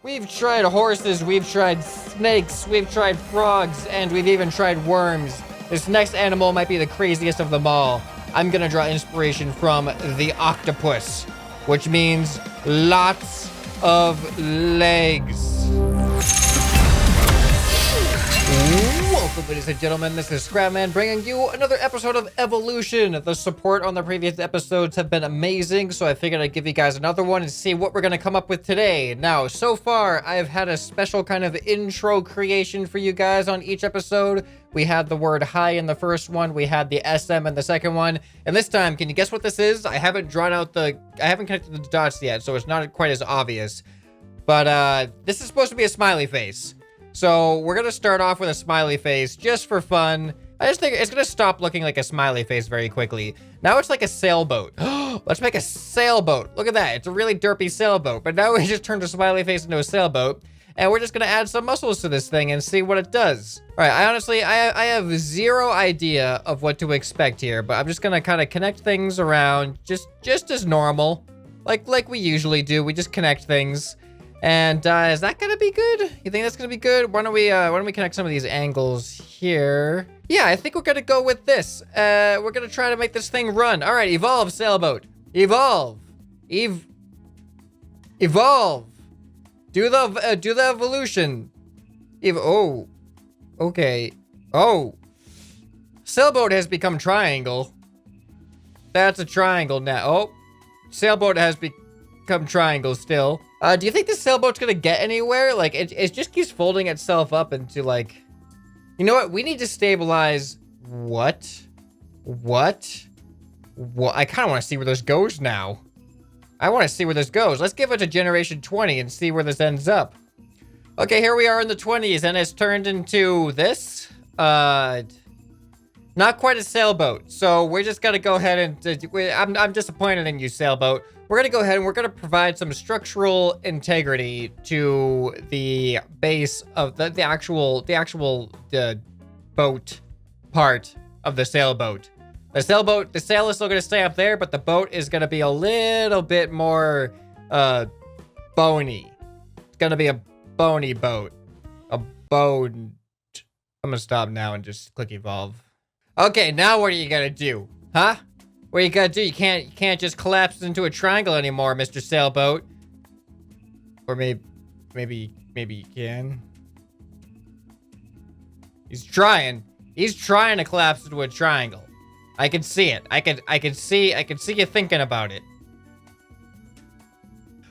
We've tried horses, we've tried snakes, we've tried frogs, and we've even tried worms. This next animal might be the craziest of them all. I'm gonna draw inspiration from the octopus, which means lots of legs. Welcome, ladies and gentlemen, this is ScrapMan bringing you another episode of Evolution. The support on the previous episodes have been amazing, so I figured I'd give you guys another one and see what we're gonna come up with today. Now, so far, I've had a special kind of intro creation for you guys on each episode. We had the word hi in the first one, we had the SM in the second one, and this time, can you guess what this is? I haven't connected the dots yet, so it's not quite as obvious. But, this is supposed to be a smiley face. So we're gonna start off with a smiley face just for fun. I just think it's gonna stop looking like a smiley face very quickly. Now it's like a sailboat. Let's make a sailboat. Look at that. It's a really derpy sailboat. But now we just turned a smiley face into a sailboat. And we're just gonna add some muscles to this thing and see what it does. All right, I have zero idea of what to expect here, but I'm just gonna kind of connect things around just as normal. Like we usually do. We just connect things. And is that gonna be good? You think that's gonna be good? Why don't we connect some of these angles here? Yeah, I think we're gonna go with this. We're gonna try to make this thing run. All right, evolve, sailboat. Evolve. Evolve. Do the evolution. Oh. Okay. Oh. Sailboat has become triangle. That's a triangle now. Oh. Sailboat has become triangle still. Do you think this sailboat's gonna get anywhere? Like, it just keeps folding itself up into, like... You know what? We need to stabilize... What? I kind of want to see where this goes now. I want to see where this goes. Let's give it to generation 20 and see where this ends up. Okay, here we are in the 20s, and it's turned into this. Not quite a sailboat. So we're just gonna go ahead and... I'm disappointed in you, sailboat. We're gonna go ahead and we're gonna provide some structural integrity to the base of the actual boat part of the sailboat. The sail is still gonna stay up there, but the boat is gonna be a little bit more bony. It's gonna be a bony boat. A bone. I'm gonna stop now and just click evolve. Okay, now what are you gonna do? Huh? What you gotta do? You can't just collapse into a triangle anymore, Mr. Sailboat. Or maybe you can. He's trying to collapse into a triangle. I can see it. I can see you thinking about it.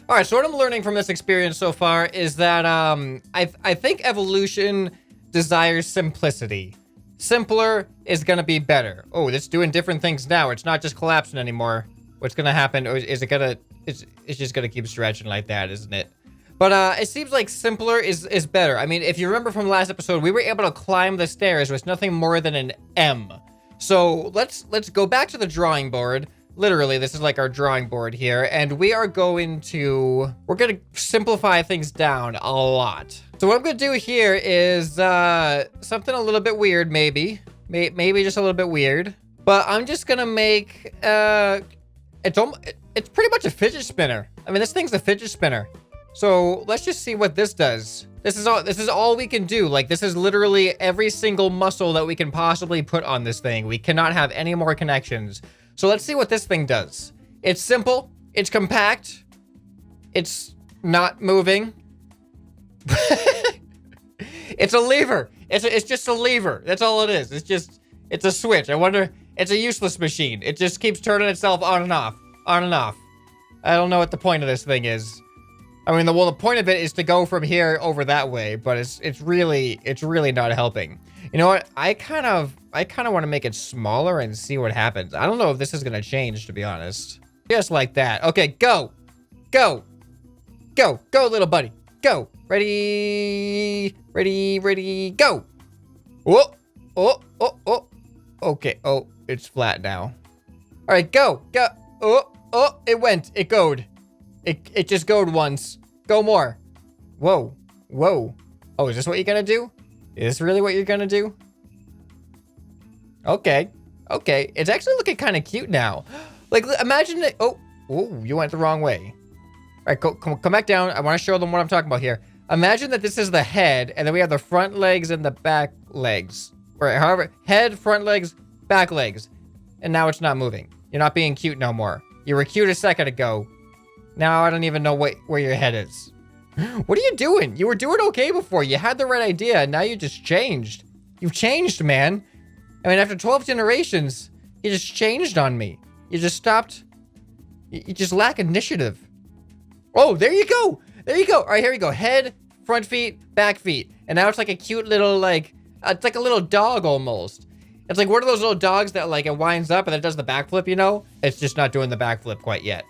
All right, so what I'm learning from this experience so far is that I think evolution desires simplicity. Simpler is gonna be better. Oh, it's doing different things now. It's not just collapsing anymore. What's gonna happen? Or is it gonna? It's just gonna keep stretching like that, isn't it? But it seems like simpler is better. I mean, if you remember from last episode, we were able to climb the stairs with nothing more than an M. So let's go back to the drawing board. Literally, this is like our drawing board here, and we're gonna simplify things down a lot. So what I'm gonna do here is something a little bit weird, maybe just a little bit weird. But I'm just gonna make it's pretty much a fidget spinner. I mean, this thing's a fidget spinner. So let's just see what this does. This is all we can do. Like, this is literally every single muscle that we can possibly put on this thing. We cannot have any more connections. So let's see what this thing does. It's simple. It's compact. It's not moving. It's a lever. It's just a lever. That's all it is. It's a switch. I wonder, it's a useless machine. It just keeps turning itself on and off. On and off. I don't know what the point of this thing is. I mean, the point of it is to go from here over that way, but it's really not helping. You know what? I kind of want to make it smaller and see what happens. I don't know if this is gonna change, to be honest. Just like that. Okay, go, little buddy, go. Ready, go. Oh. Okay. Oh, it's flat now. All right, go. Oh, it went. It goed. It just goed once. Go more. Whoa. Oh, is this what you're gonna do? Is this really what you're gonna do? Okay. It's actually looking kind of cute now. Like, imagine it. Oh, you went the wrong way. right, come back down. I want to show them what I'm talking about here. Imagine that this is the head, and then we have the front legs and the back legs. Right, however, head, front legs, back legs. And now it's not moving. You're not being cute no more. You were cute a second ago. Now I don't even know where your head is. What are you doing? You were doing okay before. You had the right idea, and now you just changed. You've changed, man. I mean, after 12 generations, you just changed on me. You just stopped. You just lack initiative. Oh, there you go. There you go. All right, here we go. Head, front feet, back feet. And now it's like a cute little, like, it's like a little dog almost. It's like one of those little dogs that, like, it winds up and then it does the backflip, you know? It's just not doing the backflip quite yet.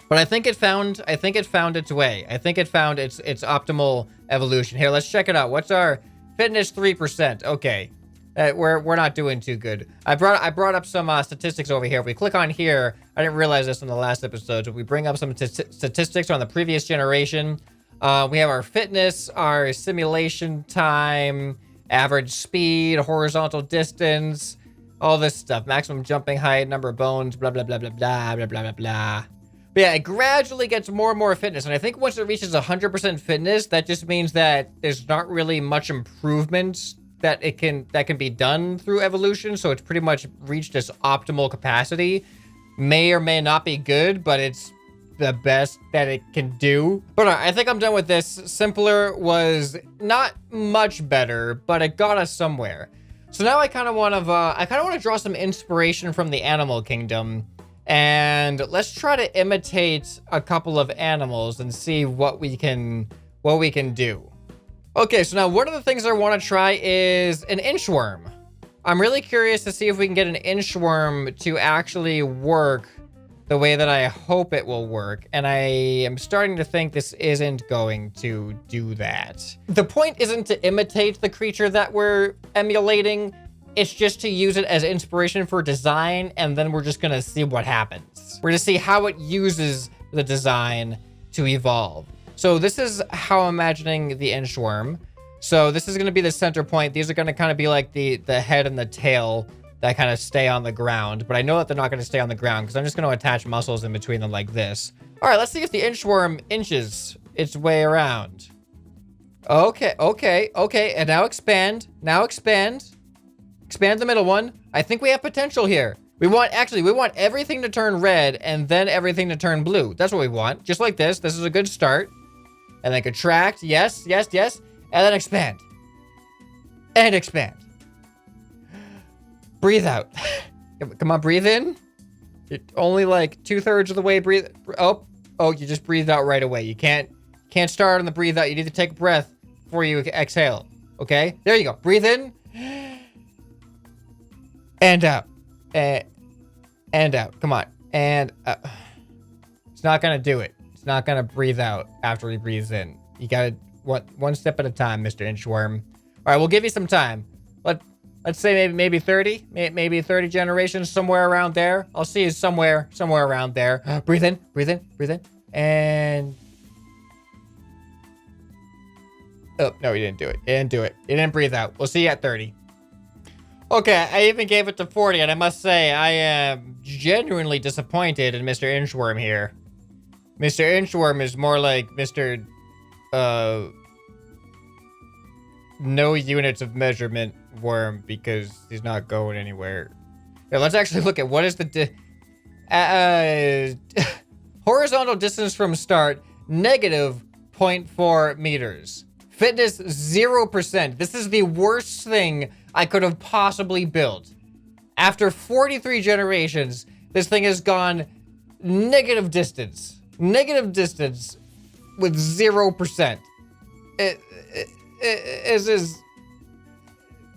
But I think it found its way. I think it found its optimal evolution. Here, let's check it out. What's our fitness? 3%. Okay. We're not doing too good. I brought up some statistics over here. If we click on here, I didn't realize this in the last episode. So we bring up some statistics on the previous generation. We have our fitness, our simulation time, average speed, horizontal distance, all this stuff. Maximum jumping height, number of bones, blah, blah, blah, blah, blah, blah, blah, blah, blah. But yeah, it gradually gets more and more fitness. And I think once it reaches 100% fitness, that just means that there's not really much improvement that can be done through evolution. So it's pretty much reached its optimal capacity. May or may not be good, but it's the best that it can do. But I think I'm done with this. Simpler was not much better, but it got us somewhere. So now I kind of want to draw some inspiration from the animal kingdom, and let's try to imitate a couple of animals and see what we can do. Okay, so now one of the things I want to try is an inchworm. I'm really curious to see if we can get an inchworm to actually work the way that I hope it will work, and I am starting to think this isn't going to do that. The point isn't to imitate the creature that we're emulating, it's just to use it as inspiration for design, and then we're just gonna see what happens. We're gonna see how it uses the design to evolve. So this is how I'm imagining the inchworm. So this is gonna be the center point. These are gonna kind of be like the head and the tail that kind of stay on the ground, but I know that they're not going to stay on the ground because I'm just going to attach muscles in between them like this. All right, let's see if the inchworm inches its way around. Okay. And now expand. Expand the middle one. I think we have potential here. We want everything to turn red and then everything to turn blue. That's what we want. Just like this. This is a good start. And then contract. Yes. And then expand. And expand. Breathe out. Come on, breathe in. You're only like 2/3 of the way. Breathe. Oh, you just breathed out right away. You can't start on the breathe out. You need to take a breath before you exhale. Okay, there you go. Breathe in and out, and out. Come on, and it's not gonna do it. It's not gonna breathe out after he breathes in. You gotta one step at a time, Mr. Inchworm. All right, we'll give you some time. Let's say maybe 30, maybe 30 generations, somewhere around there. I'll see you somewhere around there. Breathe in, and... Oh, no, he didn't do it. He didn't breathe out. We'll see you at 30. Okay, I even gave it to 40, and I must say, I am genuinely disappointed in Mr. Inchworm here. Mr. Inchworm is more like Mr. No units of measurement worm because he's not going anywhere. Now, let's actually look at what is the horizontal distance from start, negative 0.4 meters. Fitness, 0%. This is the worst thing I could have possibly built. After 43 generations, this thing has gone negative distance with 0%.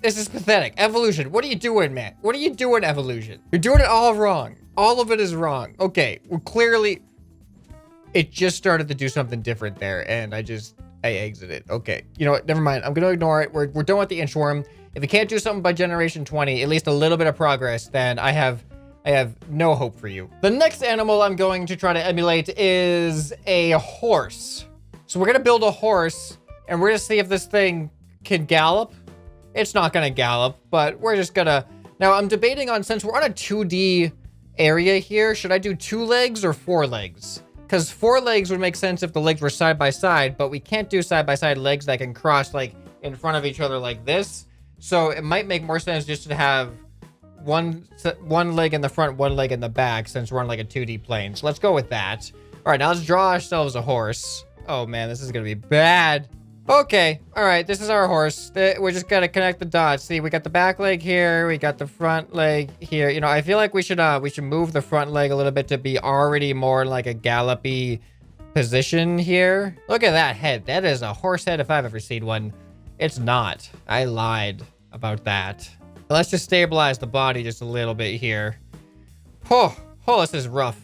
This is pathetic. Evolution, what are you doing, man? What are you doing, evolution? You're doing it all wrong. All of it is wrong. Okay, well, clearly, it just started to do something different there, and I exited. Okay, you know what? Never mind. I'm gonna ignore it. We're done with the inchworm. If you can't do something by generation 20, at least a little bit of progress, then I have no hope for you. The next animal I'm going to try to emulate is a horse. So we're gonna build a horse, and we're gonna see if this thing can gallop. It's not gonna gallop, but we're just gonna... Now, I'm debating on, since we're on a 2D area here, should I do 2 legs or 4 legs? Because 4 legs would make sense if the legs were side by side, but we can't do side by side legs that can cross like in front of each other like this. So it might make more sense just to have one leg in the front, one leg in the back, since we're on like a 2D plane. So let's go with that. All right, now let's draw ourselves a horse. Oh man, this is gonna be bad. Okay, all right, this is our horse. We're just gonna connect the dots. See, we got the back leg here, we got the front leg here. You know, I feel like we should move the front leg a little bit to be already more like a gallopy position here. Look at that head. That is a horse head if I've ever seen one. It's not. I lied about that. Let's just stabilize the body just a little bit here. Oh, this is rough.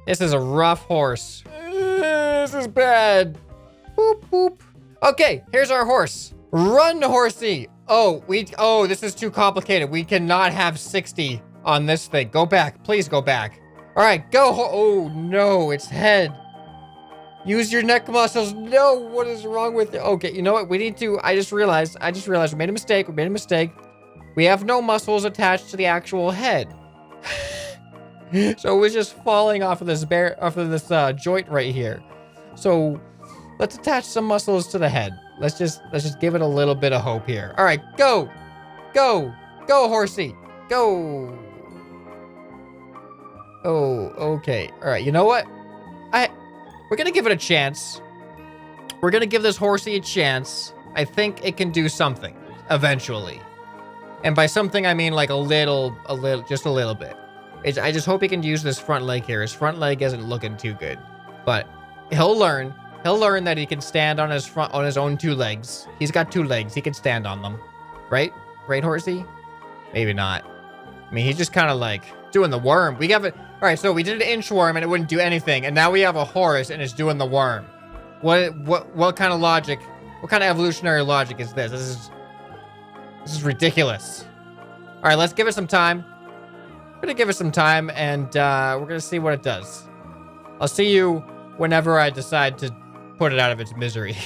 This is a rough horse. This is bad. Boop, boop. Okay, here's our horse. Run, horsey. Oh, this is too complicated. We cannot have 60 on this thing. Go back. Please go back. All right, go. Oh, no, its head. Use your neck muscles. No, what is wrong with it? Okay, you know what? We need to, I just realized we made a mistake. We have no muscles attached to the actual head. So it was just falling off of this joint right here. So let's attach some muscles to the head. Let's just give it a little bit of hope here. All right, go, horsey, go. Oh, okay. All right, you know what? We're gonna give it a chance. We're gonna give this horsey a chance. I think it can do something eventually. And by something, I mean like just a little bit. I just hope he can use this front leg here. His front leg isn't looking too good, but he'll learn. He'll learn that he can stand on his own 2 legs. He's got 2 legs. He can stand on them, right? Right, horsey? Maybe not. I mean, he's just kind of like doing the worm. We have it. All right, so we did an inchworm and it wouldn't do anything, and now we have a horse and it's doing the worm. What kind of logic? What kind of evolutionary logic is this? This is ridiculous. All right, let's give it some time. We're gonna give it some time, and we're gonna see what it does. I'll see you whenever I decide to put it out of its misery.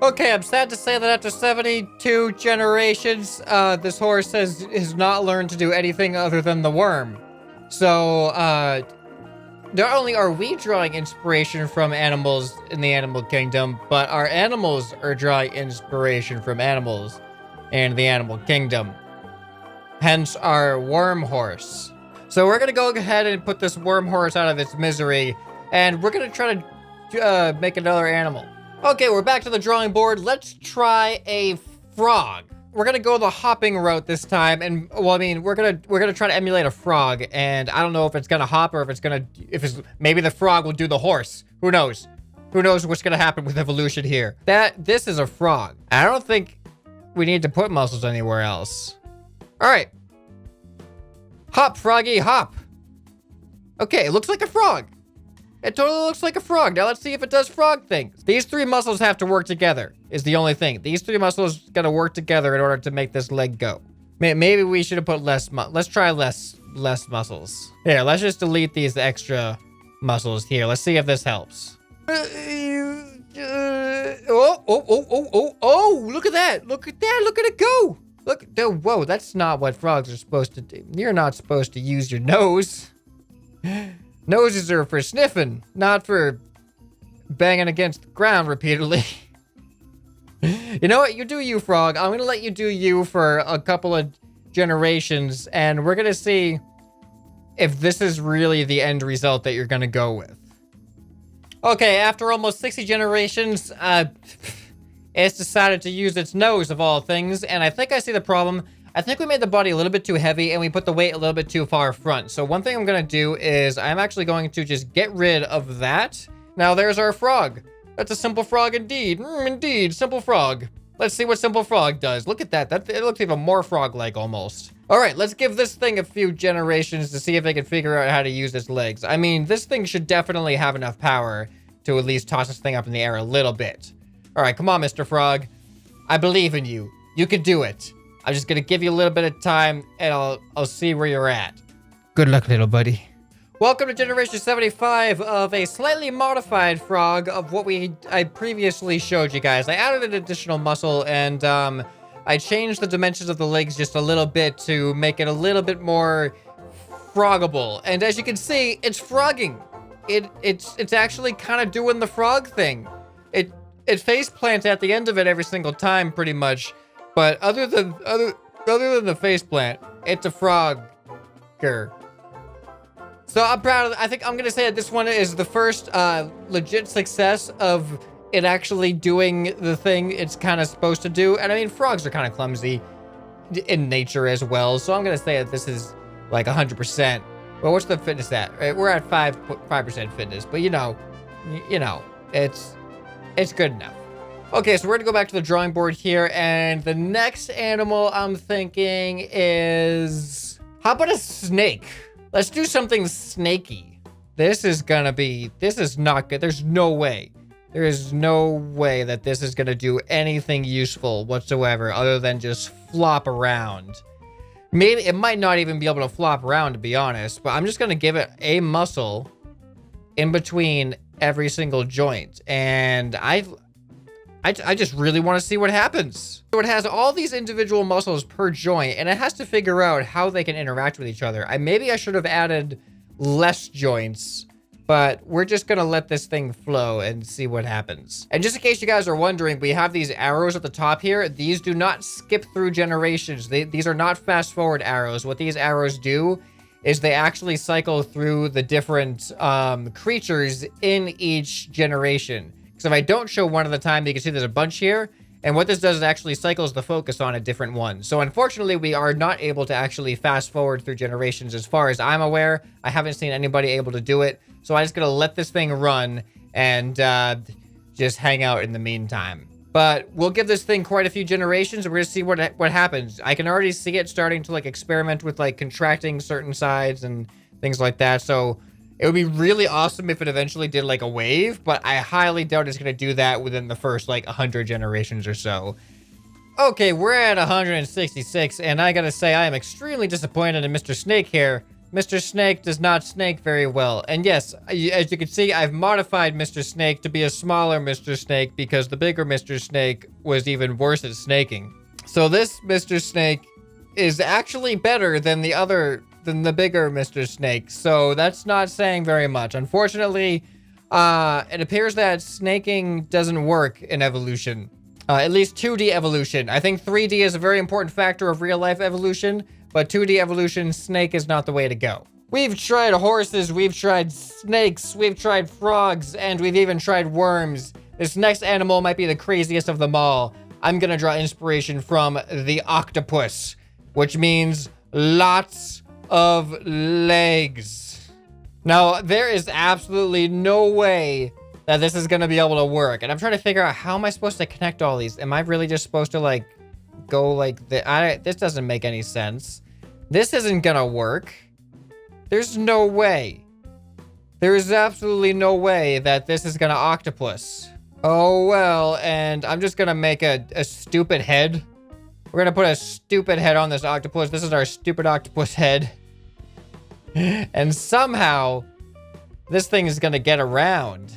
Okay, I'm sad to say that after 72 generations, this horse has not learned to do anything other than the worm. So, not only are we drawing inspiration from animals in the animal kingdom, but our animals are drawing inspiration from animals in the animal kingdom. Hence our worm horse. So we're gonna go ahead and put this worm horse out of its misery, and we're gonna try to make another animal. Okay, we're back to the drawing board. Let's try a frog. We're gonna go the hopping route this time, and well, I mean, we're gonna try to emulate a frog, and I don't know if it's gonna hop or if maybe the frog will do the horse. Who knows? Who knows what's gonna happen with evolution here? This is a frog. I don't think we need to put muscles anywhere else. All right. Hop, froggy, hop. Okay, it looks like a frog. It totally looks like a frog. Now let's see if it does frog things. These 3 muscles have to work together is the only thing. These 3 muscles gotta work together in order to make this leg go. Maybe we should have put let's try less muscles. Here, let's just delete these extra muscles here. Let's see if this helps. Oh, look at that. Look at that. Look at it go. Look, whoa, that's not what frogs are supposed to do. You're not supposed to use your nose. Noses are for sniffing, not for banging against the ground repeatedly. You know what? You do you, frog. I'm gonna let you do you for a couple of generations, and we're gonna see if this is really the end result that you're gonna go with. Okay, after almost 60 generations, it's decided to use its nose of all things, and I think I see the problem. I think we made the body a little bit too heavy and we put the weight a little bit too far front. So one thing I'm gonna do is I'm actually going to just get rid of that. Now there's our frog. That's a simple frog indeed. Indeed, simple frog. Let's see what simple frog does. Look at that. It looks even more frog-like almost. All right, let's give this thing a few generations to see if it can figure out how to use its legs. I mean, this thing should definitely have enough power to at least toss this thing up in the air a little bit. All right, come on, Mr. Frog. I believe in you. You can do it. I'm just gonna give you a little bit of time, and I'll see where you're at. Good luck, little buddy. Welcome to Generation 75 of a slightly modified frog of what I previously showed you guys. I added an additional muscle, and I changed the dimensions of the legs just a little bit to make it a little bit more froggable. And as you can see, it's frogging. It's actually kind of doing the frog thing. It face plants at the end of it every single time, pretty much. But other than the face plant, it's a frogger. So I'm proud of it. I think I'm gonna say that this one is the first legit success of it actually doing the thing it's kind of supposed to do. And I mean, frogs are kind of clumsy in nature as well. So I'm gonna say that this is like 100%. Well, what's the fitness at? Right, we're at 5% fitness, but you know, it's good enough. Okay, so we're gonna go back to the drawing board here, and the next animal I'm thinking is, how about a snake? Let's do something snaky. This is not good. There's no way. There is no way that this is gonna do anything useful whatsoever other than just flop around. Maybe it might not even be able to flop around, to be honest, but I'm just gonna give it a muscle in between every single joint. And I just really want to see what happens. So it has all these individual muscles per joint, and it has to figure out how they can interact with each other. Maybe I should have added less joints, but we're just gonna let this thing flow and see what happens. And just in case you guys are wondering, we have these arrows at the top here. These do not skip through generations. These are not fast forward arrows. What these arrows do is they actually cycle through the different creatures in each generation. So if I don't show one at a time, you can see there's a bunch here. And what this does is actually cycles the focus on a different one. So unfortunately, we are not able to actually fast forward through generations as far as I'm aware. I haven't seen anybody able to do it. So I'm just going to let this thing run and just hang out in the meantime. But we'll give this thing quite a few generations, and we're going to see what happens. I can already see it starting to like experiment with like contracting certain sides and things like that. So it would be really awesome if it eventually did like a wave, but I highly doubt it's going to do that within the first like 100 generations or so. Okay, we're at 166, and I gotta say I am extremely disappointed in Mr. Snake here. Mr. Snake does not snake very well. And yes, as you can see, I've modified Mr. Snake to be a smaller Mr. Snake because the bigger Mr. Snake was even worse at snaking. So this Mr. Snake is actually better than the bigger Mr. Snake. So that's not saying very much. Unfortunately, it appears that snaking doesn't work in evolution. At least 2D evolution. I think 3D is a very important factor of real life evolution, but 2D evolution, snake is not the way to go. We've tried horses, we've tried snakes, we've tried frogs, and we've even tried worms. This next animal might be the craziest of them all. I'm gonna draw inspiration from the octopus, which means lots of legs. Now, there is absolutely no way that this is gonna be able to work. And I'm trying to figure out, how am I supposed to connect all these? Am I really just supposed to like go like this? This doesn't make any sense. This isn't gonna work. There's no way. There is absolutely no way that this is gonna octopus. Oh well, and I'm just gonna make a stupid head. We're gonna put a stupid head on this octopus. This is our stupid octopus head. And somehow, this thing is gonna get around.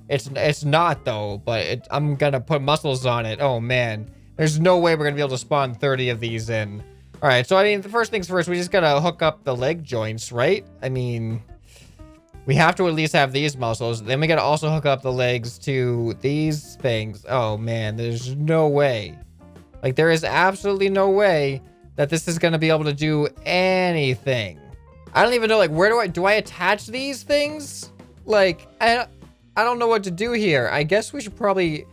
It's not though, but I'm gonna put muscles on it. Oh man, there's no way we're gonna be able to spawn 30 of these in. All right, so I mean, the first things first, we just gotta hook up the leg joints, right? I mean, we have to at least have these muscles. Then we gotta also hook up the legs to these things. Oh man, there's no way. Like, there is absolutely no way that this is gonna be able to do anything. I don't even know, like, where do I attach these things? Like, I don't know what to do here. I guess we should probably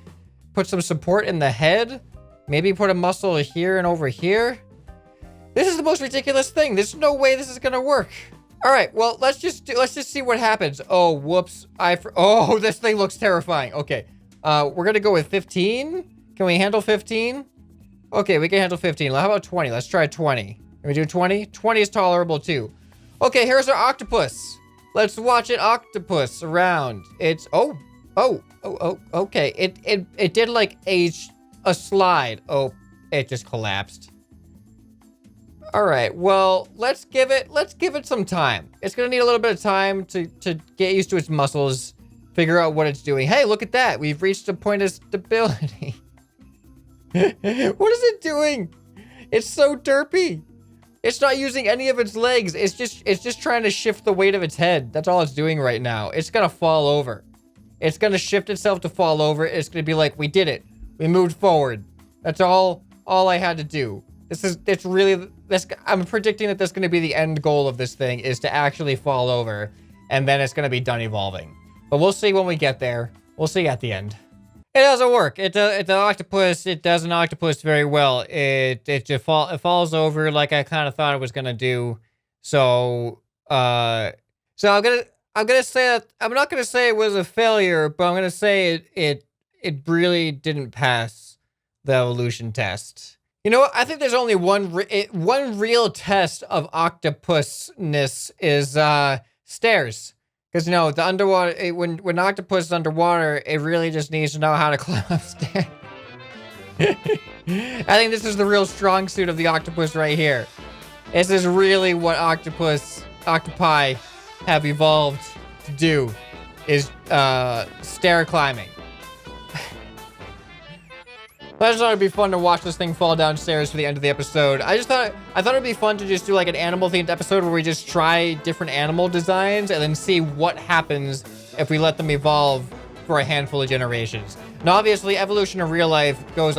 put some support in the head. Maybe put a muscle here and over here. This is the most ridiculous thing. There's no way this is gonna work. All right, well, let's just see what happens. Oh, whoops. Oh, this thing looks terrifying. Okay, we're gonna go with 15. Can we handle 15? Okay, we can handle 15. How about 20? Let's try 20. Can we do 20? 20 is tolerable too. Okay, here's our octopus. Let's watch it octopus around. It's okay. It did like a slide. Oh, it just collapsed. All right, well, let's give it some time. It's gonna need a little bit of time to get used to its muscles, figure out what it's doing. Hey, look at that. We've reached a point of stability. What is it doing? It's so derpy. It's not using any of its legs. It's just trying to shift the weight of its head. That's all it's doing right now. It's gonna fall over. It's gonna shift itself to fall over. It's gonna be like, we did it. We moved forward. That's all I had to do. I'm predicting that that's gonna be the end goal of this thing, is to actually fall over, and then it's gonna be done evolving. But we'll see when we get there. We'll see at the end. It doesn't work. It does an octopus very well. It falls over like I kind of thought it was gonna do. So I'm gonna say that I'm not gonna say it was a failure, but I'm gonna say it really didn't pass the evolution test. You know what? I think there's only one real test of octopusness is stairs. Because, you know, the underwater, when octopus is underwater, it really just needs to know how to climb upstairs. I think this is the real strong suit of the octopus right here. This is really what octopi have evolved to do, is stair climbing. I just thought it'd be fun to watch this thing fall downstairs for the end of the episode. I thought it'd be fun to just do like an animal-themed episode where we just try different animal designs and then see what happens if we let them evolve for a handful of generations. Now, obviously, evolution in real life goes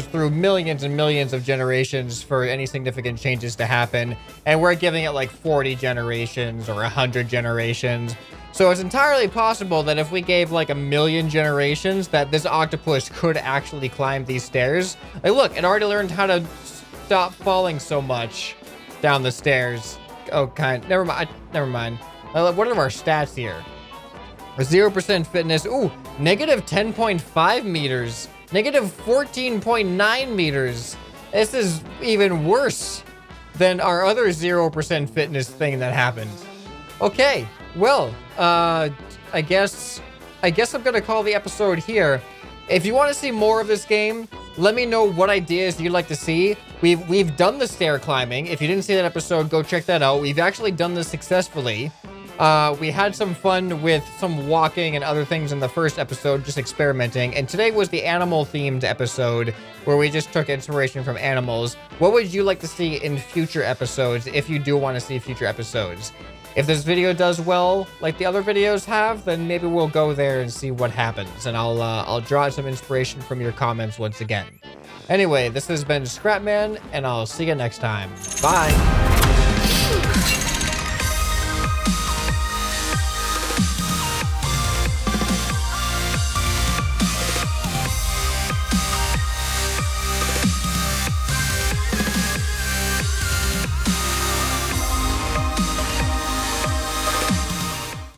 through millions and millions of generations for any significant changes to happen, and we're giving it like 40 generations or 100 generations. So it's entirely possible that if we gave like 1,000,000 generations, that this octopus could actually climb these stairs. Like, look, it already learned how to stop falling so much down the stairs. Oh, never mind. What are our stats here? 0% fitness. Ooh, negative 10.5 meters. Negative 14.9 meters. This is even worse than our other 0% fitness thing that happened. Okay, well, I guess I'm gonna call the episode here. If you want to see more of this game, let me know what ideas you'd like to see. We've done the stair climbing. If you didn't see that episode, go check that out. We've actually done this successfully. We had some fun with some walking and other things in the first episode, just experimenting. And today was the animal-themed episode where we just took inspiration from animals. What would you like to see in future episodes, if you do want to see future episodes? If this video does well, like the other videos have, then maybe we'll go there and see what happens. And I'll draw some inspiration from your comments once again. Anyway, this has been ScrapMan, and I'll see you next time. Bye!